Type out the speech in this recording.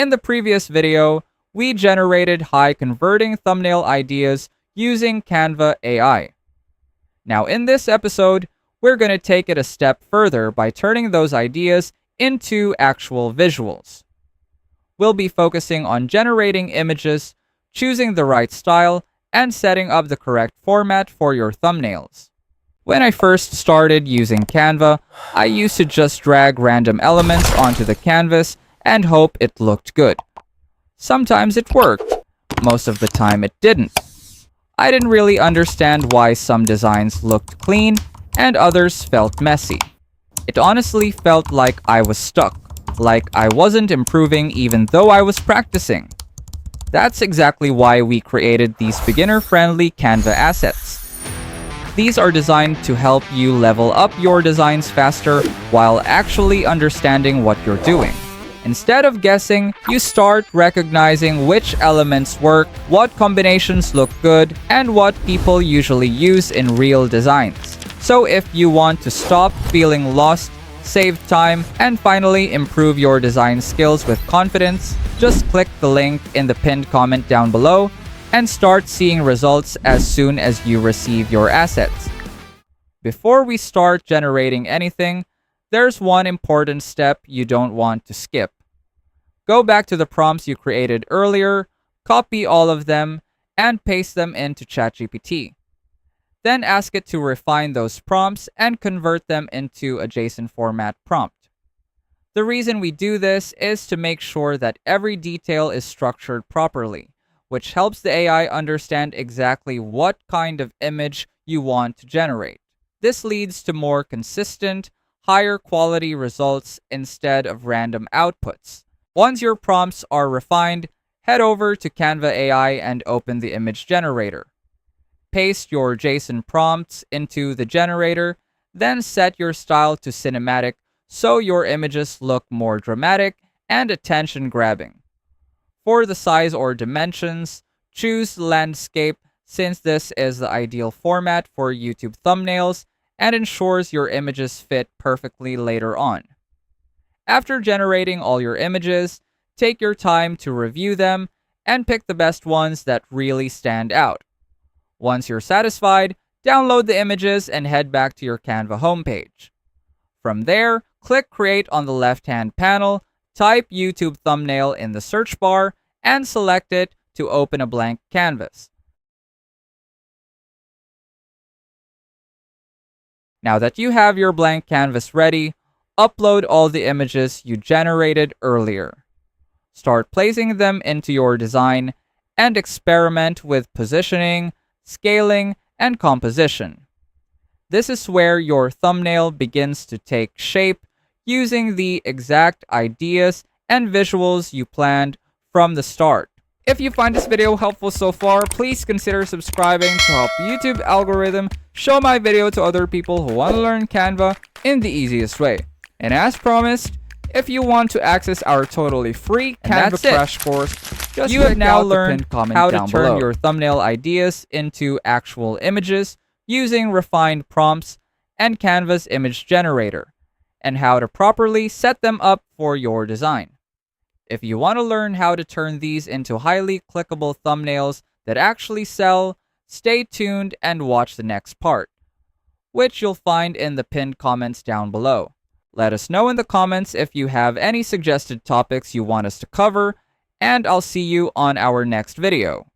In the previous video, we generated high-converting thumbnail ideas using Canva AI. Now in this episode, we're going to take it a step further by turning those ideas into actual visuals. We'll be focusing on generating images, choosing the right style, and setting up the correct format for your thumbnails. When I first started using Canva, I used to just drag random elements onto the canvas and hope it looked good. Sometimes it worked, most of the time it didn't. I didn't really understand why some designs looked clean and others felt messy. It honestly felt like I was stuck, like I wasn't improving even though I was practicing. That's exactly why we created these beginner-friendly Canva assets. These are designed to help you level up your designs faster while actually understanding what you're doing. Instead of guessing, you start recognizing which elements work, what combinations look good, and what people usually use in real designs. So if you want to stop feeling lost, save time, and finally improve your design skills with confidence, just click the link in the pinned comment down below and start seeing results as soon as you receive your assets. Before we start generating anything, there's one important step you don't want to skip. Go back to the prompts you created earlier, copy all of them, and paste them into ChatGPT. Then ask it to refine those prompts and convert them into a JSON format prompt. The reason we do this is to make sure that every detail is structured properly, which helps the AI understand exactly what kind of image you want to generate. This leads to more consistent, higher quality results instead of random outputs. Once your prompts are refined, head over to Canva AI and open the image generator. Paste your JSON prompts into the generator, then set your style to cinematic so your images look more dramatic and attention-grabbing. For the size or dimensions, choose landscape since this is the ideal format for YouTube thumbnails and ensures your images fit perfectly later on. After generating all your images, take your time to review them and pick the best ones that really stand out. Once you're satisfied, download the images and head back to your Canva homepage. From there, click Create on the left-hand panel, type YouTube thumbnail in the search bar, and select it to open a blank canvas. Now that you have your blank canvas ready, upload all the images you generated earlier. Start placing them into your design and experiment with positioning, scaling, and composition. This is where your thumbnail begins to take shape using the exact ideas and visuals you planned from the start. If you find this video helpful so far, please consider subscribing to help YouTube algorithm show my video to other people who want to learn Canva in the easiest way. And as promised, if you want to access our totally free Canva crash course, you have now learned how to turn your thumbnail ideas into actual images using refined prompts and Canva's image generator, and how to properly set them up for your design. If you want to learn how to turn these into highly clickable thumbnails that actually sell, stay tuned and watch the next part, which you'll find in the pinned comments down below. Let us know in the comments if you have any suggested topics you want us to cover, and I'll see you on our next video.